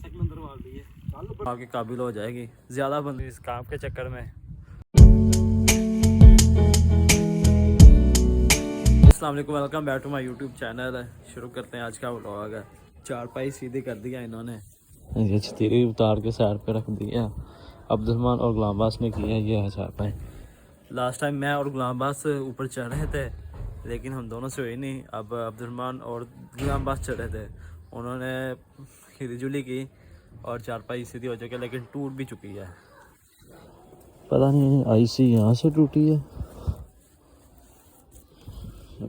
Motorcycle अंदर वाल दी है, आगे काबिल हो जाएगी। ज़्यादा बंदे इस काम के चक्कर में। अस्सलाम वालेकुम, welcome back to my YouTube channel. शुरू करते हैं आज का व्लॉग। चारपाई सीधी कर दिया इन्होंने, ये छतरी उतार के साइड पे रख दिया। अब्दुलरहमान और गुलामबास ने किया ये है चारपाई। लास्ट टाइम मैं और गुलामबास ऊपर चढ़ रहे थे, लेकिन हम दोनों से हुई नहीं। अब अब्दुलरहमान और गुलामबास चढ़ रहे थे, उन्होंने खिरीजुली की और चारपाई सीधी हो चुकी है, लेकिन टूट भी चुकी है। पता नहीं आईसी यहाँ से टूटी है,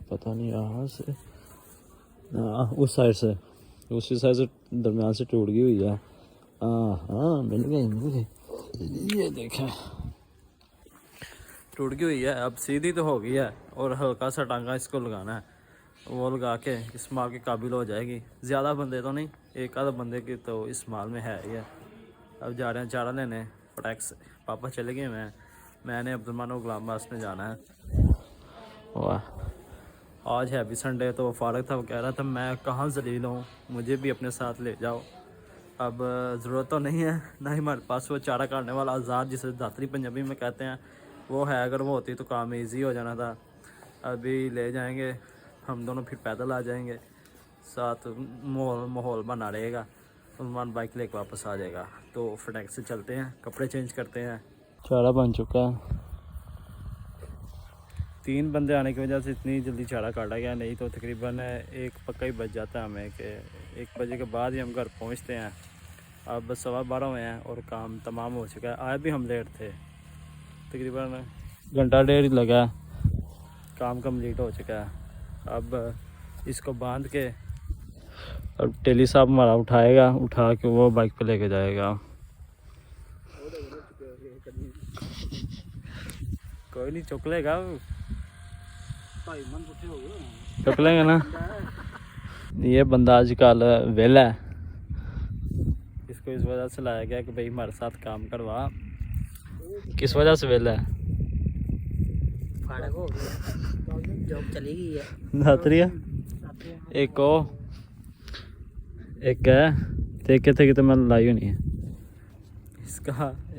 पता नहीं यहाँ से, उस साइड से, उसी साइड से दरम्यान से टूट गई हुई है। हाँ मिल गई, ये देखें टूट गई हुई है। अब सीधी तो हो गई है और हल्का सा टांगा इसको लगाना है, वो लगा के इस माल के काबिल हो जाएगी। ज़्यादा बंदे तो नहीं, एक आधा बंदे की तो इस माल में है ही है। अब जा रहे हैं चारा लेने फटैक्स। पापा चले गए, मैंने अब्दुलरहमान और गुलामबास ने जाना है। वाह, आज है भी संडे, तो फारग था। वो कह रहा था मैं कहाँ जलील हूँ, मुझे भी अपने साथ ले जाओ। अब ज़रूरत तो नहीं है, ना ही हमारे पास वो चारा काटने वाला आज़ाद, जिसे दातरी पंजाबी में कहते हैं, वो है। अगर वो होती तो काम ईजी हो जाना था। अभी ले जाएंगे हम दोनों, फिर पैदल आ जाएंगे, साथ माहौल बना रहेगा। उस्मान बाइक लेके वापस आ जाएगा। तो फटैक्स से चलते हैं, कपड़े चेंज करते हैं। चारा बन चुका है। 3 बंदे आने की वजह से इतनी जल्दी चारा काटा गया, नहीं तो तकरीबन 1 पक्का ही बज जाता है हमें कि 1 बजे के बाद ही हम घर पहुंचते हैं। अब 12:15 हुए हैं और काम तमाम हो चुका है। आए भी हम लेट थे, तकरीबन घंटा डेढ़ ही लगा, काम कंप्लीट हो चुका है। अब इसको बांध के अब टेली साहब हमारा उठाएगा, उठा के वो बाइक पे लेके जाएगा। कोई नहीं, चुक लेगा, चुक लेंगे ना। ये बंदा आजकल वेला है, इसको इस वजह से लाया गया कि भाई हमारे साथ काम करवा। किस वजह से वेला है? हो गया, जॉब चली गई है। नातरिया एक थे तो मैं लाई होनी है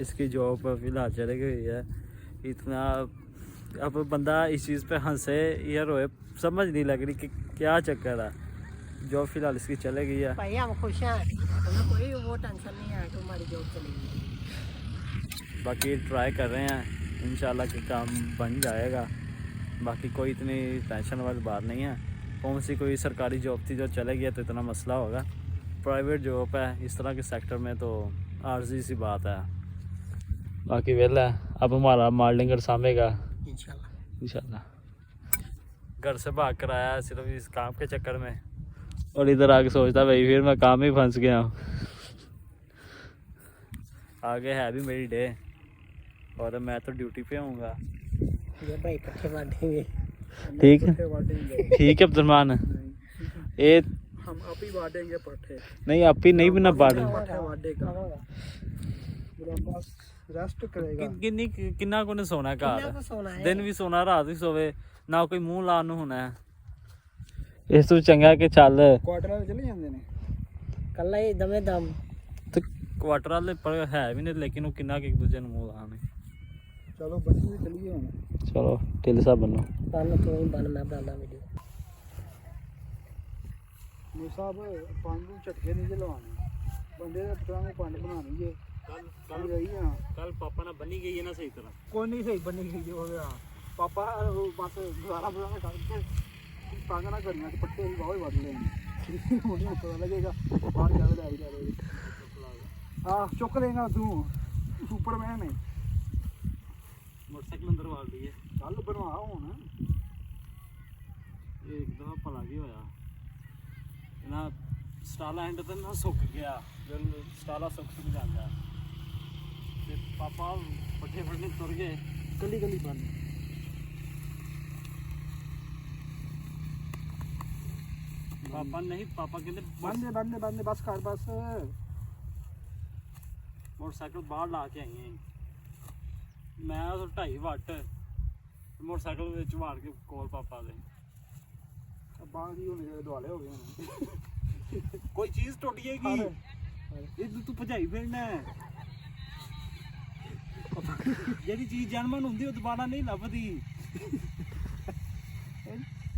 इसकी जॉब फिलहाल चली गई है। इतना अब बंदा इस चीज़ पे हंसे या रोए समझ नहीं लग रही कि क्या चक्कर है। जॉब फिलहाल इसकी चले गई है। भाई हम खुश हैं, हमें कोई वो टेंशन नहीं है कि हमारी जॉब चली गई। बाकी ट्राई कर रहे हैं, इंशाल्लाह कि काम बन जाएगा। बाकी कोई इतनी टेंशन वाली बात नहीं है। कौन सी कोई सरकारी जॉब थी जो चले गई तो इतना मसला होगा। प्राइवेट जॉब है, इस तरह के सेक्टर में तो आर्जी सी बात है। बाकी वेला अब हमारा मार्लिंगर सामेगा इंशाल्लाह। घर से भाग कर आया सिर्फ इस काम के चक्कर में, और इधर आके सोचता भाई फिर मैं काम ही फंस गया हूँ। आगे है भी मेरी डे और मैं तो ड्यूटी पे आऊँगा। ये भाई पट्टे बांटेंगे। ठीक है, ठीक है अब्दुलरहमान, ये हम आप ही बांटेंगे पट्टे। नहीं आप ही नहीं बिना बांट रेस्ट करेगा। किन्ना को ने सोना घर, सोना है दिन भी सोना रात भी सोवे ना, कोई मुंह लान होना है। इस तो चंगा कि चल क्वार्टर वाले चले जाते ने कल्ला ही दमे दम तो क्वार्टर वाले पर है भी नहीं, लेकिन वो किन्ना के एक दूसरे ने मुंह लाने। चलो बच्ची भी चली गई। चलो टेली साहब बनो, बन तो ही बन, मैं बनाना वीडियो। मुसाब पानी झटके नहीं जलवाने, बंदे ने पता नहीं पानी बनानी है। कल गई हां, कल पापा ना बनी गई है ना सही तरह। कोई नहीं सही बनी गई हो गया। पापा बस गुजारा बुरा करके पागल ना करना, पट्टे ही बहुत बढ़ लेंगे। मुझे पता लगेगा बाहर जा ले जा रहे। हां चुक लेगा तू, सुपरमैन है। मोटरसाइकिल अंदर वाल दी है, कल बनवा होना एक दफा भला की होया ना, स्टाला एंड तो ना सुक गया, जब स्टाला सुक जाता ते पापा पट्टे फड़ने तुर गए। गली गली बंद। पापा नहीं, पापा कहते बंदे बंदे बंदे बस कर बस। मोटरसाइकिल बाहर ला के आई हैं मैं, 2.5 वट मोटरसाइकिल ਵਿੱਚ ਮਾਰ ਕੇ ਕੋਲ ਪਾਪਾ ਦੇ। बाल ही होने दुआले हो गए। कोई चीज टूट जाएगी। ਇਹ ਤੂੰ ਭਜਾਈ ਫਿਰਨਾ ਜਿਹੜੀ ਚੀਜ਼ ਜਨਮਨ ਹੁੰਦੀ ਉਹ ਦੁਬਾਰਾ ਨਹੀਂ ਲੱਭਦੀ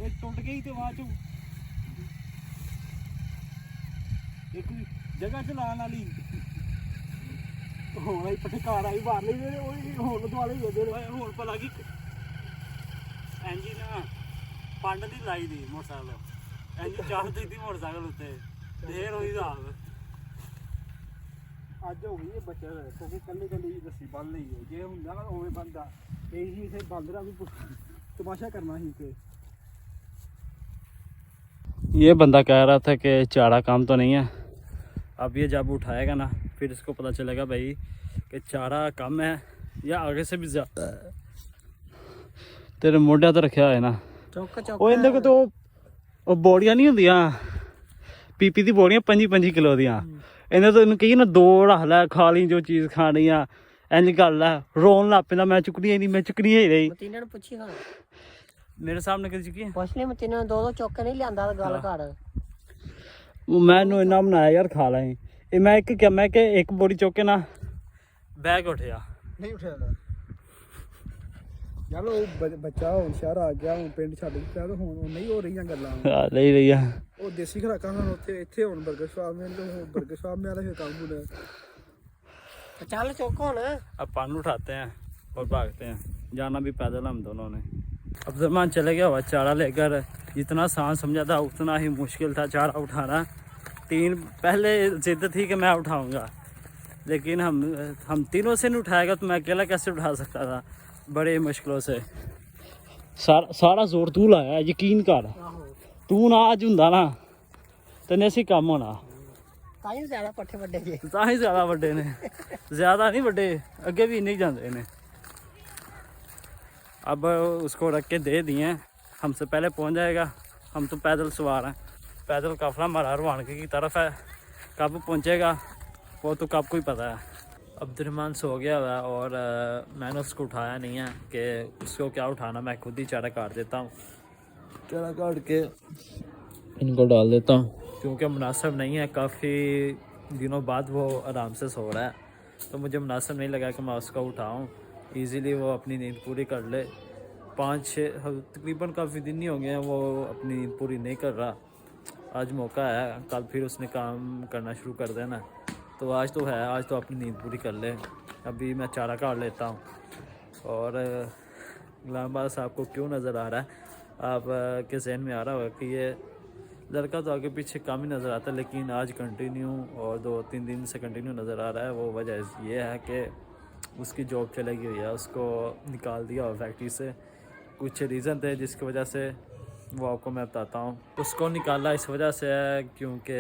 ਇਹ ਟੁੱਟ ਗਈ ਤੇ ਬਾਅਦ ਚੋਂ ਇੱਕ ਜਗ੍ਹਾ ਚ ਲਾਉਣ ਵਾਲੀ ਹੁਣ ਆਈ ਪਟਕਾਰ ਆਈ ਮਾਰ ਲਈ ਉਹ ਹੁਣ ਦੁਆਲੇ ਹੋ ਗਏ ਹੁਣ ਭਲਾ ਕੀ ਇੰਜਨ ਪੰਡ ਦੀ ਲਾਈ ਦੀ ਮੋਟਰਸਾਈਕਲ ਇੰਜਨ ਚਾਹ ਦਿੱਤੀ ਮੋਟਰਸਾਈਕਲ ਉੱਤੇ ਢੇਰ ਹੋਈ ਦਾ ਅੱਜ ਹੋ ਗਈ ਇਹ ਬੱਚਾ ਕਿਉਂਕਿ ਕੱਲੀ ਕੱਲੀ ਰੱਸੀ ਬੰਨ ਲਈ ਹੈ ਜੇ ਹੁੰਦਾ ਨਾ ਉਵੇਂ ਬੰਦਾ ਇਹੀ ਇਸੇ ਬਾਂਦਰਾ ਵੀ तमाशा करना ही के। ये बंदा कह रहा था कि चारा काम तो नहीं है। अब ये जब उठाएगा ना फिर इसको पता चलेगा भाई कि चारा कम है या आगे से भी ज़्यादा है। तेरे मोढ़ा तो रखा है ना वो इन्हें को तो बोरियां नहीं होंदियां पीपी दी बोरियां 5-5 किलो दियां इन्हें तो इन्हें कही ना 2 रख लै खा ली जो चीज़ खानी आ इंज गल है रोन लग पैंदा मैं चुकनी ही नहीं मैं चुकनी ही नहीं मेरे सामने कदी चुकी है ਪੁੱਛਨੇ ਮੈਂ ਤਿੰਨਾਂ ਦੋ ਚੁੱਕ ਕੇ ਨਹੀਂ ਲਿਆਂਦਾ ਗੱਲ ਕਰ मैनू इन्ना बनाया यार खा लें ये मैं एक क्या मैं कि एक बोरी चुक के ना बैग उठया नहीं उठाया यार वो बच्चा हुन शहर आ गया हुन पिंड छड्ड के तो हुन नहीं हो रही गल्लां नहीं रही है वो देसी खराकां हुन उत्थे इत्थे हुन बर्गर शॉप में तो बर्गर शॉप में आला फिर काम होना चल चुक हुन अब पान उठाते हैं और भागते हैं जाना भी पैदल हम दोनों ने अब्दुलरहमान चले गया हुआ चारा लेकर जितना आसान समझा था उतना ही मुश्किल था चारा उठाना 3 पहले जिद थी कि मैं उठाऊंगा लेकिन हम तीनों से नहीं उठाएगा तो मैं अकेला कैसे उठा सकता था बड़े मुश्किलों से सारा जोर तू लाया यकीन कर तू ना आज हुंदा ना तेने ऐसी काम होना ताई ज़्यादा पट्ठे वड्डे जे ताई ज़्यादा वड्डे ने ज़्यादा नहीं वड्डे अगे भी नहीं जाते ने अब उसको रख के दे दिए हमसे पहले पहुंच जाएगा हम तो पैदल सवार हैं पैदल काफ़िला हमारा रवानगी की तरफ है कब पहुंचेगा वो तो कब को ही पता है। अब्दुलरहमान सो गया हुआ है और मैंने उसको उठाया नहीं है कि उसको क्या उठाना मैं खुद ही चारा काट देता हूँ चारा काट के इनको डाल देता हूँ क्योंकि मुनासिब नहीं है काफ़ी दिनों बाद वो आराम से सो रहा है तो मुझे मुनासिब नहीं लगा कि मैं उसको उठाऊँ ईज़िली वो अपनी नींद पूरी कर ले 5-6 तकरीबन काफ़ी दिन नहीं हो गए हैं वो अपनी नींद पूरी नहीं कर रहा आज मौका है कल फिर उसने काम करना शुरू कर देना तो आज तो है आज तो अपनी नींद पूरी कर ले। अभी मैं चारा काट लेता हूँ और गुलाम साहब को क्यों नज़र आ रहा है आप के जहन में आ रहा होगा कि ये लड़का तो आगे पीछे काम ही नज़र आता है लेकिन आज कंटिन्यू और 2-3 दिन से कंटिन्यू नज़र आ रहा है। वो वजह ये है कि उसकी जॉब चलेगी हुई है उसको निकाल दिया और फैक्ट्री से कुछ रीज़न थे जिसकी वजह से वो आपको मैं बताता हूँ। उसको निकाला इस वजह से है क्योंकि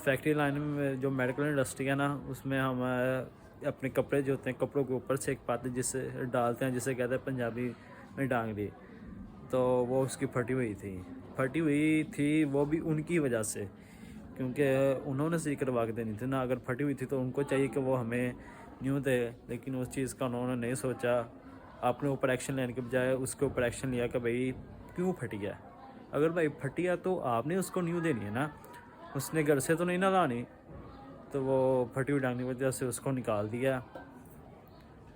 फैक्ट्री लाइन में जो मेडिकल इंडस्ट्री है ना उसमें हम अपने कपड़े जो होते हैं कपड़ों के ऊपर से एक पाते जिससे डालते हैं जिसे कहते हैं पंजाबी में डांगरी तो वो उसकी फटी हुई थी वो भी उनकी वजह से क्योंकि उन्होंने सही करवा के देनी थी ना अगर फटी हुई थी तो उनको चाहिए कि वो हमें न्यू दे लेकिन उस चीज़ का उन्होंने नहीं सोचा आपने ऊपर एक्शन लेने के बजाय उसके ऊपर एक्शन लिया कि भाई क्यों फटी है अगर भाई फटी है तो आपने उसको न्यू देनी है ना उसने घर से तो नहीं ना लानी तो वो फटी हुई डालने की वजह से उसको निकाल दिया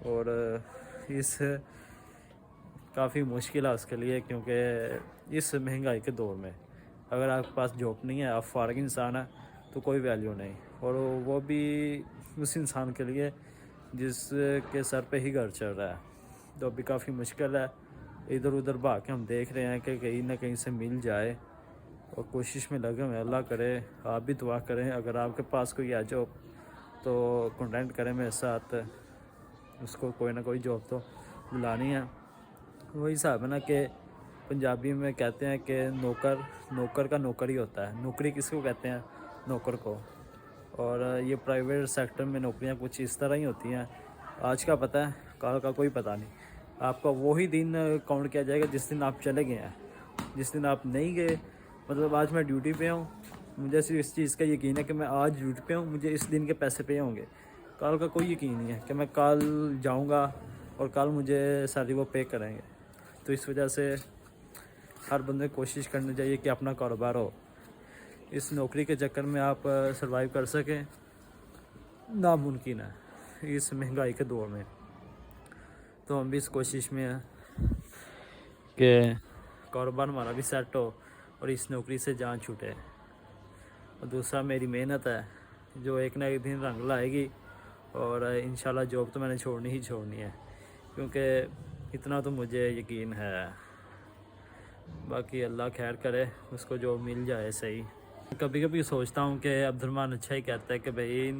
और इस काफ़ी मुश्किल है उसके लिए क्योंकि इस महंगाई के दौर में अगर आपके पास जॉब नहीं है आप फारग इंसान है तो कोई वैल्यू नहीं और वो भी उस इंसान के लिए जिसके सर पे ही घर चल रहा है तो अभी काफ़ी मुश्किल है इधर उधर भाग के हम देख रहे हैं कि कहीं ना कहीं से मिल जाए और कोशिश में लगे हुए अल्लाह करे आप भी दुआ करें अगर आपके पास कोई है जॉब तो कॉन्टेक्ट करें मेरे साथ उसको कोई ना कोई जॉब तो बुलानी है। वही हिसाब है ना कि पंजाबी में कहते हैं कि नौकर का नौकर ही होता है नौकरी किसको कहते हैं नौकर को और ये प्राइवेट सेक्टर में नौकरियां कुछ इस तरह ही होती हैं आज का पता है कल का कोई पता नहीं आपका वही दिन काउंट किया जाएगा जिस दिन आप चले गए हैं जिस दिन आप नहीं गए मतलब आज मैं ड्यूटी पे हूँ मुझे सिर्फ इस चीज़ का यकीन है कि मैं आज ड्यूटी पे हूँ मुझे इस दिन के पैसे पे होंगे कल का कोई यकीन नहीं है कि मैं कल जाऊँगा और कल मुझे सारी वो पे करेंगे तो इस वजह से हर बंदे को कोशिश करनी चाहिए कि अपना कारोबार हो इस नौकरी के चक्कर में आप सरवाइव कर सकें नामुमकिन है इस महंगाई के दौर में। तो हम भी इस कोशिश में हैं कि कारोबार हमारा भी सेट हो और इस नौकरी से जान छूटे। और दूसरा मेरी मेहनत है जो एक ना एक दिन रंग लाएगी और इंशाल्लाह जॉब तो मैंने छोड़नी ही छोड़नी है, क्योंकि इतना तो मुझे यकीन है। बाकी अल्लाह खैर करे, उसको जॉब मिल जाए सही। कभी कभी सोचता हूँ कि अब्दुर्रहमान अच्छा ही कहता है कि भाई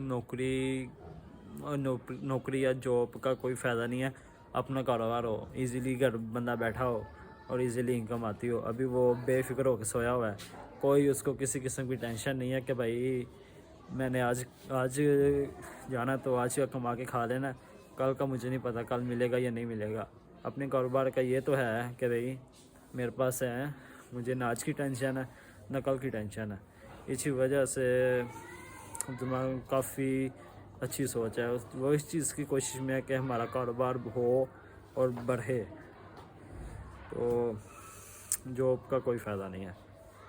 नौकरी या जॉब का कोई फ़ायदा नहीं है, अपना कारोबार हो, इजीली घर बंदा बैठा हो और इजीली इनकम आती हो। अभी वो बेफिक्र होकर सोया हुआ है, कोई उसको किसी किस्म की टेंशन नहीं है कि भाई मैंने आज जाना तो आज का कमा के खा लेना, कल का मुझे नहीं पता कल मिलेगा या नहीं मिलेगा। अपने कारोबार का ये तो है कि भाई मेरे पास है, मुझे ना आज की टेंशन है ना कल की टेंशन है। इसी वजह से दिमाग काफ़ी अच्छी सोच है, वो इस चीज़ की कोशिश में है कि हमारा कारोबार हो और बढ़े। तो जॉब का कोई फ़ायदा नहीं है,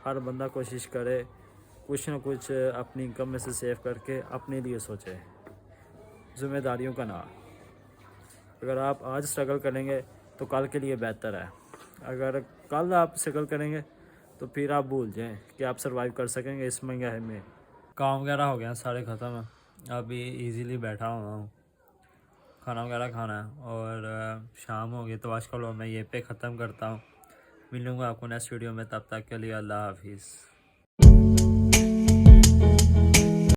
हर बंदा कोशिश करे कुछ ना कुछ अपनी इनकम में से सेव करके अपने लिए सोचे, ज़िम्मेदारियों का ना। अगर आप आज स्ट्रगल करेंगे तो कल के लिए बेहतर है, अगर कल आप स्ट्रगल करेंगे तो फिर आप भूल जाएं कि आप सरवाइव कर सकेंगे इस महंगाई में। काम वगैरह हो गया सारे ख़त्म, अभी इजीली बैठा हुआ हूँ, खाना वगैरह खाना है और शाम हो गई। तो आज का व्लॉग मैं ये पे ख़त्म करता हूँ। मिलूँगा आपको नेक्स्ट वीडियो में, तब तक के लिए अल्लाह हाफिज़।